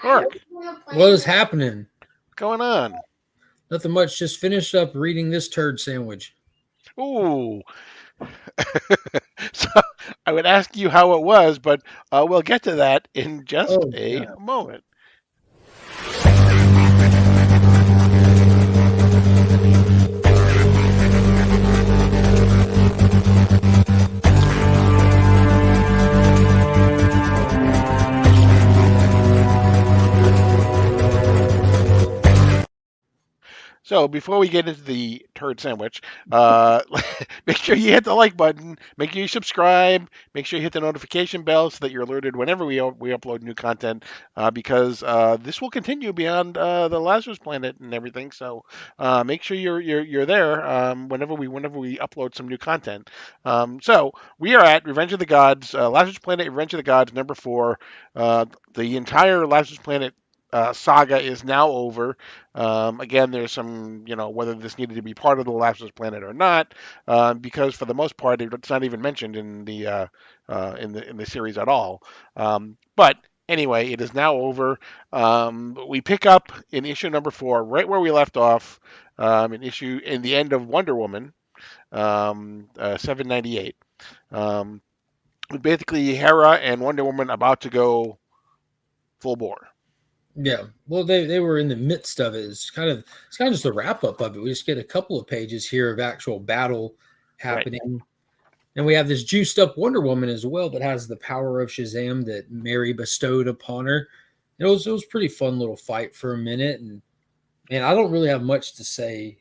Mark, What is happening? what's going on? Nothing much. Just finished up reading this turd sandwich. Ooh. So I would ask you how it was, but we'll get to that in just Oh, a yeah. moment. So before we get into the turd sandwich, uh, make sure you hit the like button. Make sure you subscribe. Make sure you hit the notification bell so that you're alerted whenever we upload new content. Because this will continue beyond the Lazarus Planet and everything. So make sure you're there whenever we upload some new content. So we are at Revenge of the Gods, Lazarus Planet, Revenge of the Gods, number 4. The entire Lazarus Planet saga is now over. Again, there's some, whether this needed to be part of the Lazarus Planet or not, because for the most part, it's not even mentioned in the series at all. But anyway, it is now over. We pick up in issue number 4, right where we left off, in the end of Wonder Woman, 798. Um, Basically, Hera and Wonder Woman about to go full bore. Yeah. Well, they were in the midst of it. It's kind of just the wrap up of it. We just get a couple of pages here of actual battle Right. happening. And we have this juiced up Wonder Woman as well that has the power of Shazam that Mary bestowed upon her. It was a pretty fun little fight for a minute. And I don't really have much to say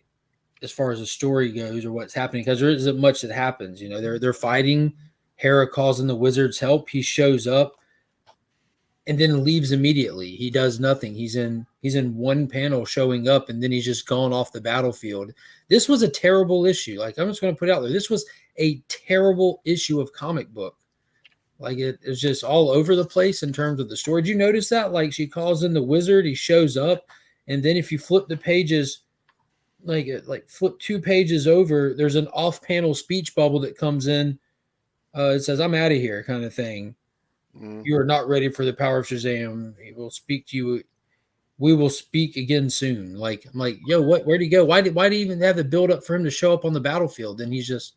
as far as the story goes or what's happening because there isn't much that happens. They're fighting. Hera calls in the wizard's help. He shows up and then leaves immediately. He does nothing. He's in one panel showing up and then he's just gone off the battlefield. This was a terrible issue. Like I'm just going to put it out there. This was a terrible issue of comic book. Like it's just all over the place in terms of the story. Did you notice that? Like she calls in the wizard, he shows up, and then if you flip the pages, like flip 2 pages over, there's an off-panel speech bubble that comes in. It says, "I'm out of here," kind of thing. Mm. You are not ready for the power of Shazam. He will speak to you. We will speak again soon. Like I'm like, yo, what? Where'd he go? Why do you even have the build up for him to show up on the battlefield? And he's just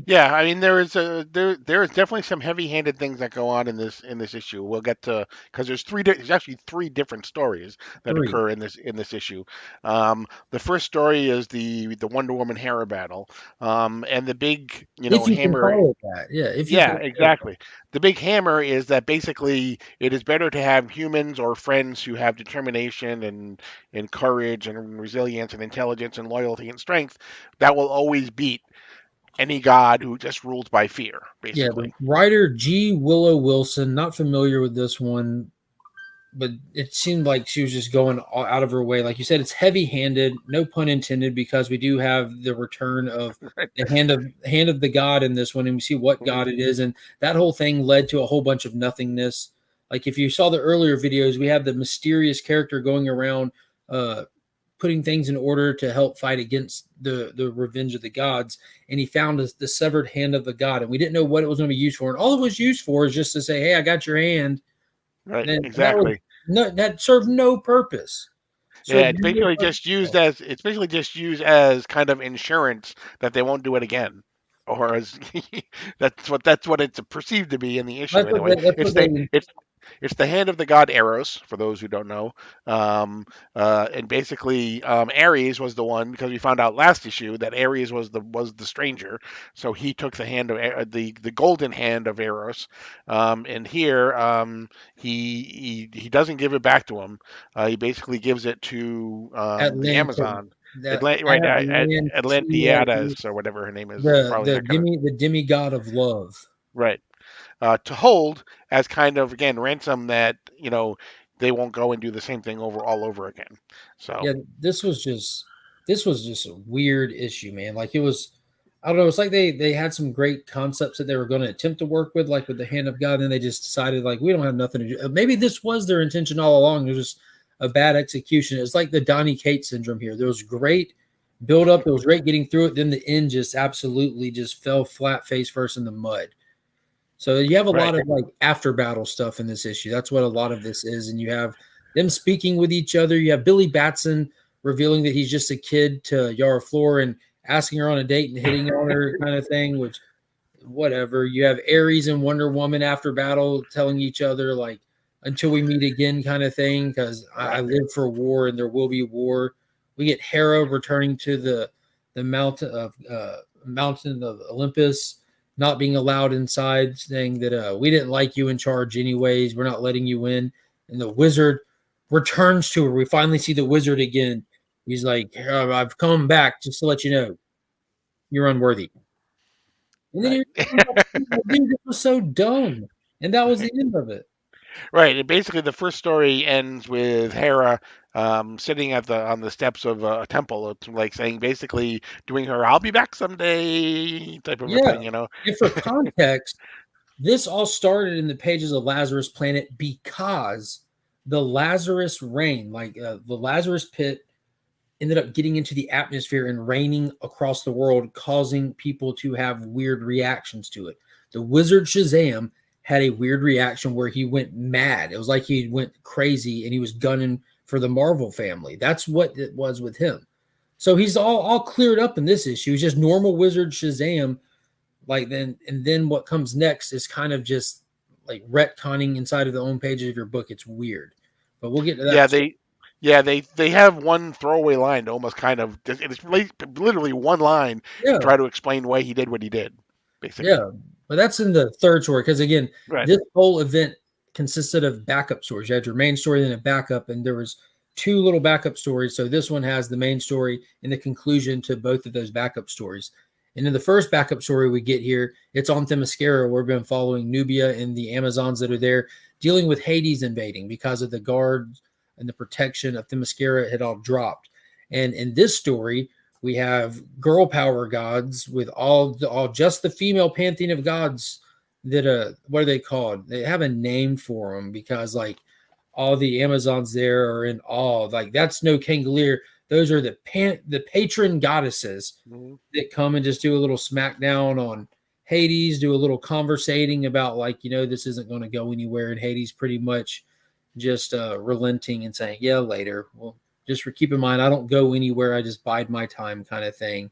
Yeah, I mean there is definitely some heavy-handed things that go on in this issue. We'll get to because there's actually three different stories that three. occur in this issue. The first story is the Wonder Woman Hera battle, and the big If you can hammer. call it that, yeah. If you Yeah, can call it exactly. The big hammer is that basically it is better to have humans or friends who have determination and courage and resilience and intelligence and loyalty and strength that will always beat any god who just rules by fear, yeah, the basically. writer G. Willow Wilson, not familiar with this one, but it seemed like she was just going out of her way. Like you said, it's heavy-handed, no pun intended, because we do have the return of the hand of the god in this one, and we see what god it is, and that whole thing led to a whole bunch of nothingness. Like if you saw the earlier videos, we have the mysterious character going around uh, putting things in order to help fight against the revenge of the gods, and he found the severed hand of the god, and we didn't know what it was going to be used for, and all it was used for is just to say, "Hey, I got your hand." Right, And that was exactly. no, that served no purpose. Yeah, Served no purpose at all. it's basically just used as kind of insurance that they won't do it again. Or as that's what it's perceived to be in the issue anyway. That's It's what the they it's the hand of the god Eros, for those who don't know. And basically, Ares was the one because we found out last issue that Ares was the stranger, so he took the hand of the golden hand of Eros. And here, he doesn't give it back to him. He basically gives it to the Atlantic Amazon. that Right, Atlantean, Atlantiadas or whatever her name is. I'm the probably the not gonna. demi the demigod of love. Right. To hold as kind of again ransom that they won't go and do the same thing all over again. So Yeah, this was just a weird issue, man. Like it was, I don't know. It's like they had some great concepts that they were going to attempt to work with, like with the hand of God, and then they just decided like we don't have nothing to do. Maybe this was their intention all along. It was just a bad execution. It's like the Donny Cates syndrome here. There was great build up. It was great getting through it. Then the end just absolutely just fell flat face first in the mud. So you have a Right. lot of like after battle stuff in this issue. That's what a lot of this is. And you have them speaking with each other. You have Billy Batson revealing that he's just a kid to Yara Flor and asking her on a date and hitting on her kind of thing, which whatever. You have Ares and Wonder Woman after battle telling each other like until we meet again kind of thing, because I Right. live for war and there will be war. We get Hera returning to the mountain of Olympus, not being allowed inside, saying that we didn't like you in charge anyways. We're not letting you in. And the wizard returns to her. We finally see the wizard again. He's like, I've come back just to let you know you're unworthy. And then Right. he comes up, dude, this was so dumb. And that was the end of it. Right. And basically, the first story ends with Hera sitting at the on the steps of a temple. It's like saying, basically, doing her "I'll be back someday" type of a Yeah. thing. You know. And for context, this all started in the pages of Lazarus Planet because the Lazarus rain, like the Lazarus pit, ended up getting into the atmosphere and raining across the world, causing people to have weird reactions to it. The wizard Shazam had a weird reaction where he went mad. It was like he went crazy and he was gunning for the Marvel family. That's what it was with him. So he's all cleared up in this issue. He's just normal wizard Shazam. Like then, and then what comes next is kind of just like retconning inside of the own pages of your book. It's weird, but we'll get to Yeah. that. They have one throwaway line to almost kind of it's literally one line to Yeah, try to explain why he did what he did. Basically. yeah, but that's in the third story because again, Right. this whole event consisted of backup stories. You had your main story, then a backup, and there was two little backup stories. So this one has the main story and the conclusion to both of those backup stories. And in the first backup story we get here, it's on Themyscira, where we've been following Nubia and the Amazons that are there dealing with Hades invading because of the guards and the protection of Themyscira had all dropped. And in this story, we have girl power gods with all just the female pantheon of gods that what are they called? They have a name for them because like all the Amazons there are in awe. Like that's no Cangolier. Those are the patron goddesses Mhm. that come and just do a little smackdown on Hades, do a little conversating about like, this isn't going to go anywhere. And Hades pretty much just relenting and saying, yeah, later. Well, just for keep in mind, I don't go anywhere. I just bide my time kind of thing.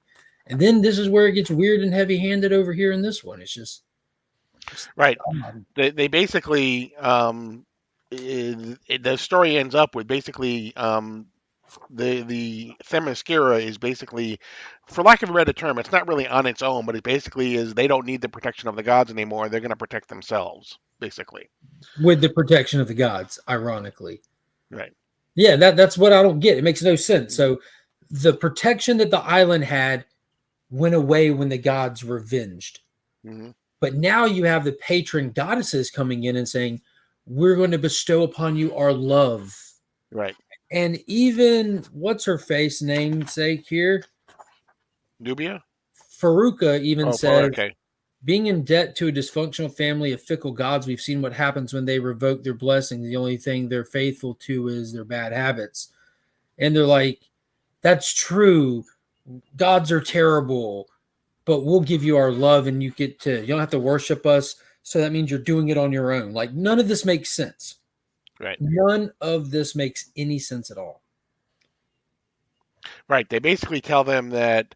And then this is where it gets weird and heavy handed over here in this one. It's just, Right. um, They basically the story ends up with basically the Themyscira is basically, for lack of a better term, it's not really on its own, but it basically is they don't need the protection of the gods anymore. They're going to protect themselves, basically. with the protection of the gods, ironically. Right. Yeah, that's what I don't get. It makes no sense. So the protection that the island had went away when the gods revenged. Hmm. But now you have the patron goddesses coming in and saying, we're going to bestow upon you our love. Right. And even what's her face namesake here? Nubia? Faruka even Oh, says, okay. being in debt to a dysfunctional family of fickle gods, we've seen what happens when they revoke their blessing. The only thing they're faithful to is their bad habits. And they're like, that's true. Gods are terrible, but we'll give you our love and you don't have to worship us. So that means you're doing it on your own. Like none of this makes sense. Right. None of this makes any sense at all. Right. They basically tell them that,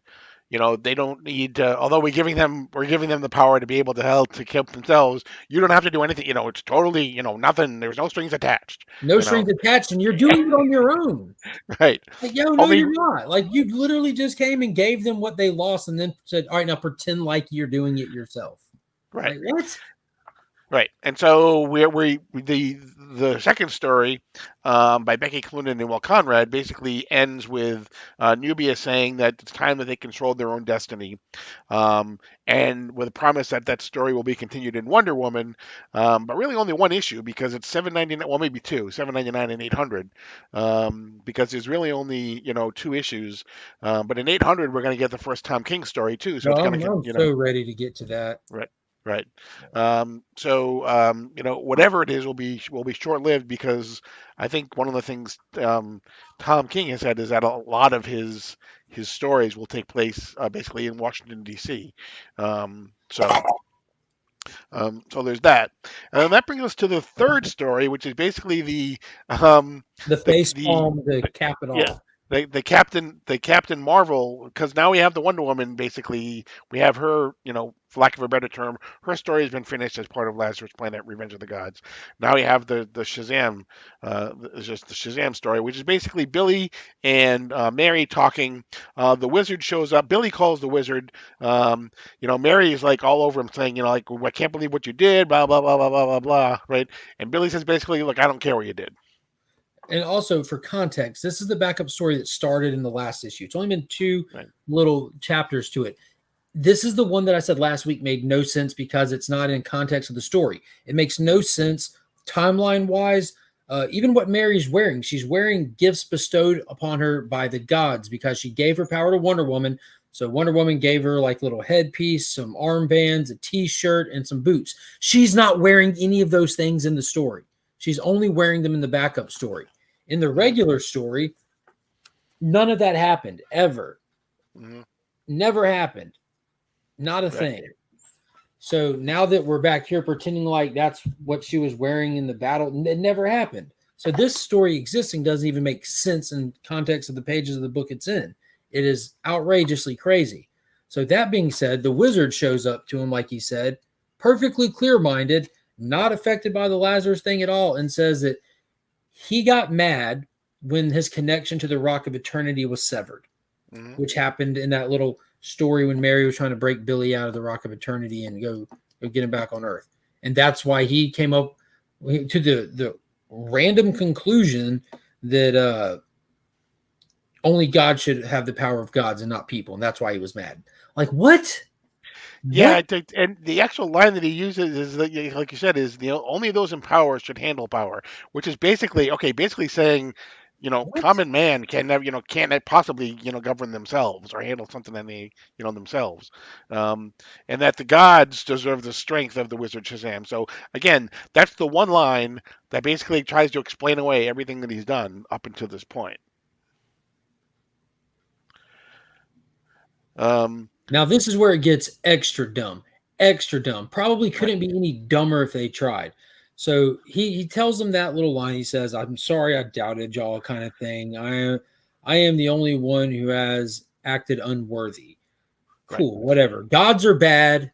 they don't need to, although we're giving them the power to be able to help to help themselves. You don't have to do anything. It's totally, nothing. There's no strings attached. No You know. strings attached, and you're doing it on your own. Right. Like, yo, no, Only. you're not. Like, you literally just came and gave them what they lost and then said, all right, now pretend like you're doing it yourself. Right. Like, what? Right, and so the second story by Becky Cloonan and Will Conrad basically ends with Nubia saying that it's time that they control their own destiny, and with a promise that that story will be continued in Wonder Woman, but really only one issue because it's 799, well maybe two, 799 and 800, because there's really only two issues, but in 800 we're going to get the first Tom King story too, so No, it's going to I'm so ready to get to that. right. Right. Whatever it is will be short lived because I think one of the things Tom King has said is that a lot of his stories will take place basically in Washington D.C. So So there's that, and that brings us to the third story, which is basically um, The the face the palm to cap it yeah, off. the Captain Marvel, because now we have the Wonder Woman. Basically, we have her. For lack of a better term, her story has been finished as part of Lazarus Planet: Revenge of the Gods. Now we have the Shazam, it's just the Shazam story, which is basically Billy and Mary talking. The Wizard shows up. Billy calls the Wizard. Mary is like all over him, saying, like, I can't believe what you did, blah blah blah blah blah blah blah, right? And Billy says basically, look, I don't care what you did. And also for context, this is the backup story that started in the last issue. It's only been two Right. little chapters to it. This is the one that I said last week made no sense because it's not in context of the story. It makes no sense timeline wise. Even what Mary's wearing, she's wearing gifts bestowed upon her by the gods because she gave her power to Wonder Woman. So Wonder Woman gave her like little headpiece, some armbands, a t-shirt, and some boots. She's not wearing any of those things in the story. She's only wearing them in the backup story. In the Mhm. regular story, none of that happened ever. Mhm. Never happened. Not a Right. thing. So now that we're back here pretending like that's what she was wearing in the battle, it never happened. So this story existing doesn't even make sense in context of the pages of the book it's in. It is outrageously crazy. So that being said, the wizard shows up to him, like he said, perfectly clear-minded, not affected by the Lazarus thing at all, and says that he got mad when his connection to the Rock of Eternity was severed, Mhm. which happened in that little story when Mary was trying to break Billy out of the Rock of Eternity and go get him back on Earth. And that's why he came up to the random conclusion that only God should have the power of gods and not people. And that's why he was mad. Like, what? Yeah, What? and the actual line that he uses is that, like you said, is only those in power should handle power, which is basically saying, What? common man can never, can't possibly, govern themselves or handle something any, themselves, um, and that the gods deserve the strength of the wizard Shazam. So again, that's the one line that basically tries to explain away everything that he's done up until this point. Um, Now, this is where it gets extra dumb. Extra dumb. Probably right, couldn't be any dumber if they tried. So he tells them that little line. He says, "I'm sorry I doubted y'all," kind of thing. I am the only one who has acted unworthy. right, Cool, whatever. Gods are bad,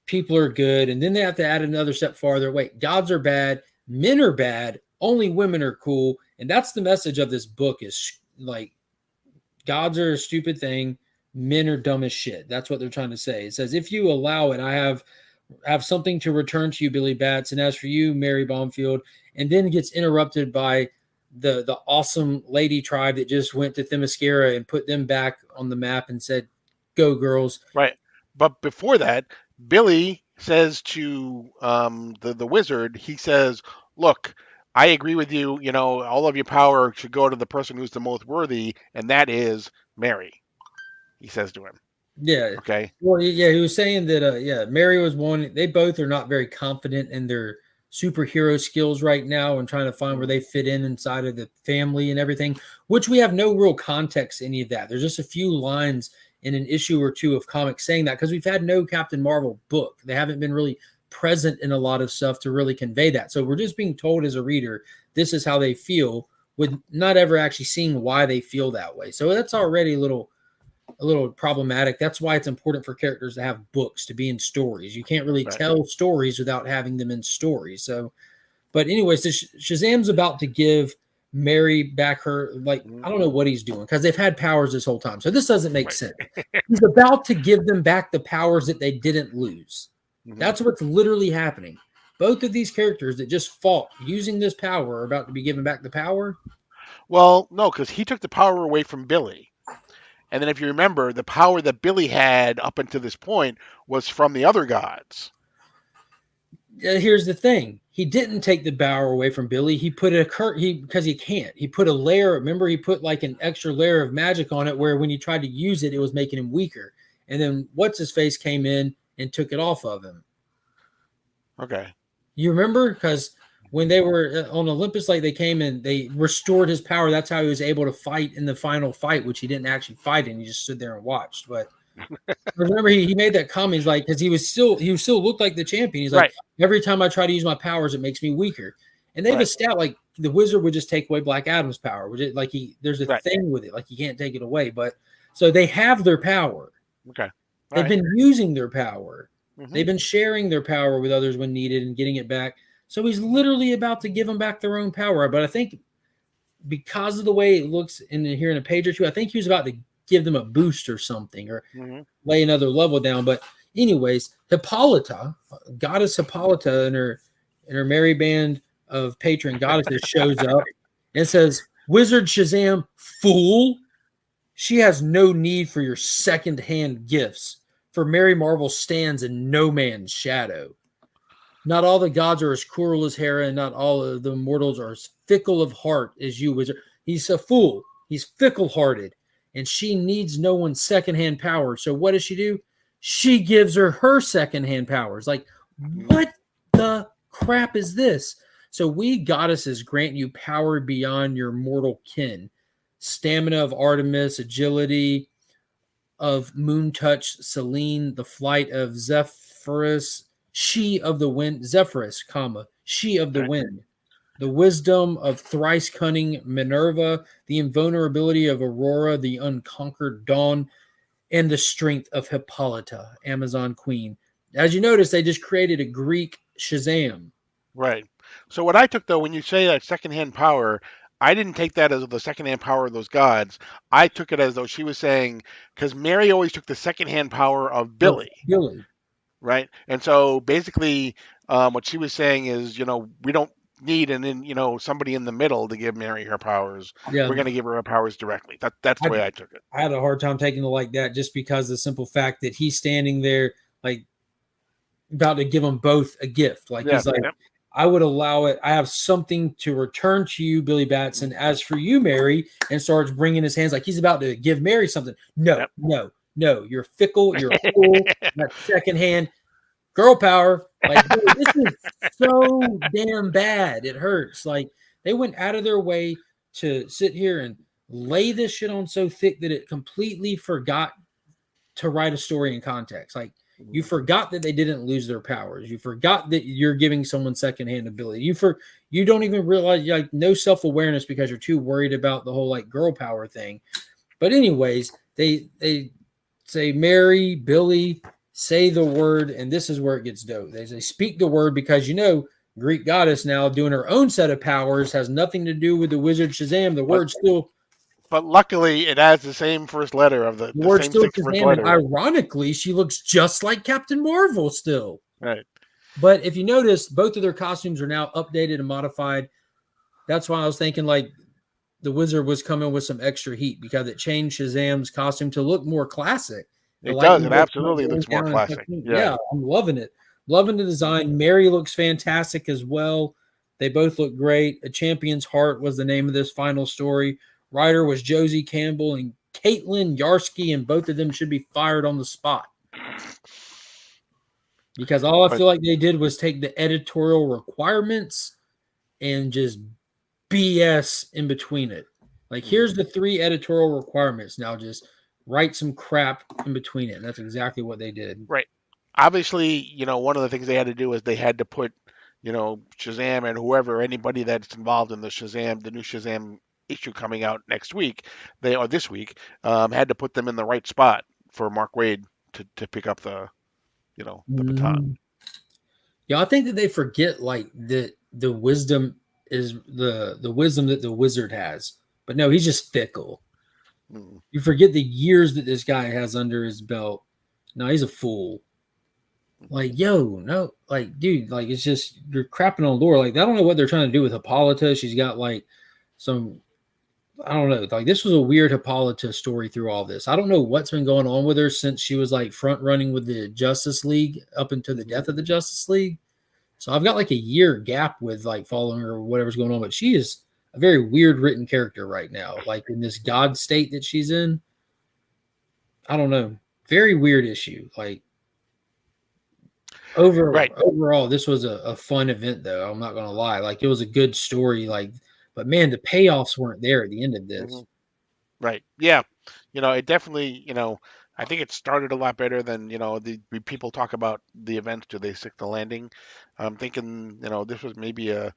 people are good, and then they have to add another step farther. Wait, gods are bad, men are bad, only women are cool, and that's the message of this book. Is like gods are a stupid thing, men are dumb as shit. That's what they're trying to say. It says, if you allow it, I have something to return to you, Billy Bats, and as for you, Mary Baumfield, and then it gets interrupted by the awesome lady tribe that just went to Themyscira and put them back on the map and said, "Go girls." right. But before that, Billy says to the wizard, he says, "Look, I agree with you. All of your power should go to the person who's the most worthy, and that is Mary." He says to him. Yeah. Okay. Well, yeah, he was saying that yeah, Mary was one. They both are not very confident in their superhero skills right now and trying to find where Mhm. they fit in inside of the family and everything, which we have no real context to any of that. There's just a few lines in an issue or two of comics saying that because we've had no Captain Marvel book. They haven't been really present in a lot of stuff to really convey that. So we're just being told as a reader, this is how they feel with not ever actually seeing why they feel that way. So that's already a little problematic. That's why it's important for characters to have books, to be in stories. You can't really Right. tell stories without having them in stories. So, but anyways, so Shazam's about to give Mary back her, like, Mhm. I don't know what he's doing because they've had powers this whole time. So this doesn't make Right. sense. He's about to give them back the powers that they didn't lose. Mhm. That's what's literally happening. Both of these characters that just fought using this power are about to be given back the power. Well, no, because he took the power away from Billy. And then, if you remember, the power that Billy had up until this point was from the other gods. Here's the thing. He didn't take the power away from Billy. He put because he can't. He put a layer. Remember, he put like an extra layer of magic on it, where when he tried to use it, it was making him weaker. And then what's his face came in and took it off of him. Okay. You remember? Because when they were on Olympus, like they came and they restored his power. That's how he was able to fight in the final fight, which he didn't actually fight in. He just stood there and watched. But Remember, he made that comment. He's like, because he was still looked like the champion. He's like, Right. every time I try to use my powers, it makes me weaker. And they've Right. established like the wizard would just take away Black Adam's power. Which like there's a Right. thing with it, like you can't take it away. But so they have their power. Okay. All They've right. been using their power. Mm-hmm. They've been sharing their power with others when needed and getting it back. So he's literally about to give them back their own power. But I think because of the way it looks in here in a page or two, I think he was about to give them a boost or something, or Mm-hmm. lay another level down. But anyways, Hippolyta, goddess Hippolyta, and her merry band of patron goddesses shows up and says, "Wizard Shazam, fool! She has no need for your second-hand gifts. For Mary Marvel stands in no man's shadow. Not all the gods are as cruel as Hera, and not all of the mortals are as fickle of heart as you, wizard. He's a fool. He's fickle-hearted, and she needs no one's second-hand power. So what does she do? She gives her second-hand powers. Like, what the crap is this? So we goddesses grant you power beyond your mortal kin, stamina of Artemis, agility of Moon Touch, Selene, the flight of Zephyrus, she of the wind, Zephyrus, comma, she of the Okay. wind, the wisdom of thrice cunning Minerva, the invulnerability of Aurora, the unconquered dawn, and the strength of Hippolyta, Amazon queen. As you notice, they just created a Greek Shazam. Right. So what I took though, when you say that secondhand power, I didn't take that as the secondhand power of those gods. I took it as though she was saying, because Mary always took the secondhand power of Of Billy, Billy. right? And so basically, what she was saying is, we don't need somebody in the middle to give Mary her powers. Yeah, We're going to give her her powers directly. That's the I, way I took it. I had a hard time taking it like that just because the simple fact that he's standing there, like, about to give them both a gift. Like, Yeah. he's like, Yep. I would allow it. I have something to return to you, Billy Batson. As for you, Mary, and starts bringing his hands like he's about to give Mary something. No, Yep. no, no. You're fickle. You're a fool. That second hand, girl power. Like, dude, this is so damn bad. It hurts. Like, they went out of their way to sit here and lay this shit on so thick that it completely forgot to write a story in context. Like, you forgot that they didn't lose their powers. You forgot that you're giving someone secondhand ability. You don't even realize, like, no self-awareness because you're too worried about the whole like girl power thing. But anyways, they say, Mary, Billy, say the word, and this is where it gets dope. They say speak the word because Greek goddess now doing her own set of powers has nothing to do with the wizard Shazam. But but luckily, it has the same first letter of The the word same still six first Shazam, and letters. ironically, she looks just like Captain Marvel still. Right. But if you notice, both of their costumes are now updated and modified. That's why I was thinking like the wizard was coming with some extra heat because it changed Shazam's costume to look more classic. The It does. lightning It bolts absolutely going looks more down and classic. stuff. Yeah. Yeah, I'm loving it. Loving the design. Mary looks fantastic as well. They both look great. A Champion's Heart was the name of this final story. Writer was Josie Campbell and Caitlin Yarsky, and both of them should be fired on the spot. Because all I But feel like they did was take the editorial requirements and just BS in between it. Like, here's the 3 editorial requirements. Now just write some crap in between it. And that's exactly what they did. right. Obviously, one of the things they had to do is they had to put, Shazam and anybody that's involved in the new Shazam issue coming out next week, or this week, had to put them in the right spot for Mark Waid to pick up the baton. Mm. Yeah, I think that they forget like the wisdom is the wisdom that the wizard has. But no, he's just fickle. Mm. You forget the years that this guy has under his belt. No, he's a fool. Like, yo, no, like, dude, like, it's just you're crapping on lore. Like, I don't know what they're trying to do with Hippolyta. She's got like some, I don't know. Like, this was a weird Hippolyta story through all this. I don't know what's been going on with her since she was like front running with the Justice League up until the death of the Justice League. So I've got like a year gap with like following her or whatever's going on. But she is a very weird written character right now. Like in this God state that she's in. I don't know. Very weird issue. Like, Right. overall, this was a fun event, though. I'm not gonna lie. Like, it was a good story. Like, but man, the payoffs weren't there at the end of Hmm. this. Right. Yeah. It definitely, I think it started a lot better than the people talk about the events. Do they stick the landing? I'm thinking this was maybe a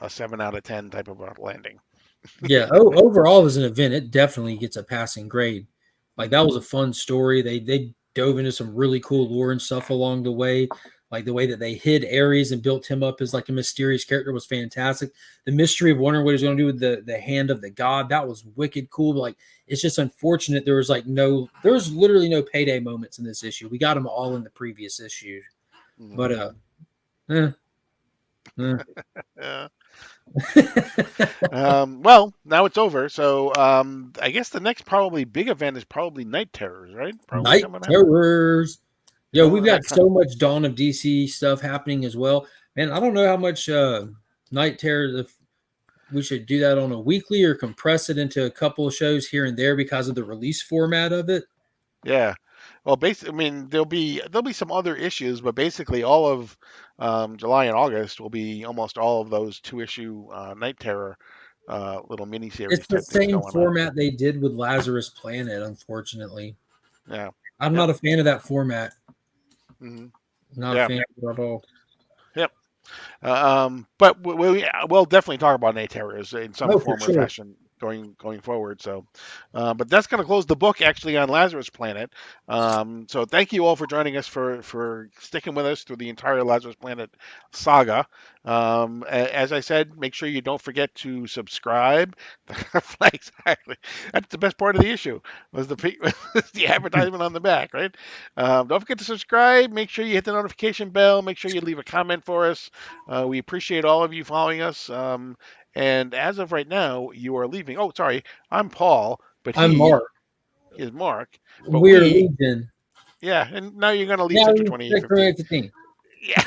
7 out of 10 type of a landing. Yeah. Overall, as an event, it definitely gets a passing grade. Like that Hmm. was a fun story. They dove into some really cool lore and stuff along the way. Like the way that they hid Ares and built him up as like a mysterious character was fantastic. The mystery of wondering what he's going to do with the hand of the god, that was wicked cool. But like it's just unfortunate there was literally no payday moments in this issue. We got them all in the previous issue, Hmm. but eh, eh. Yeah. Well, now it's over. So I guess the next probably big event is probably Night Terrors, right? Probably Night coming up. terrors. Yo, we've That got so much Dawn of DC stuff happening as well. Man, I don't know how much Night Terror, if we should do that on a weekly or compress it into a couple of shows here and there because of the release format of it. Yeah. Well, basically, I mean, there'll be some other issues, but basically all of July and August will be almost all of those 2 issue Night Terror little It's miniseries the type things same going on. format they did with Lazarus Planet, unfortunately. Yeah. I'm Yep. not a fan of that format. Hmm. Not a Yeah. fan of it at all. Yep. But we'll definitely talk about Night Terrors in some Oh, for form or sure. fashion going forward. So, but that's going to close the book actually on Lazarus Planet. So thank you all for joining us for sticking with us through the entire Lazarus Planet saga. As I said, make sure you don't forget to subscribe. Exactly. That's the best part of the issue was was the advertisement on the back, right? Don't forget to subscribe. Make sure you hit the notification bell. Make sure you leave a comment for us. We appreciate all of you following us. And as of right now, you are leaving. Oh, sorry, I'm Paul, but I'm he Mark. is Mark. But We're we, Legion. yeah, and now you're going to leave Now Sector we check for 2815. everything. Yeah.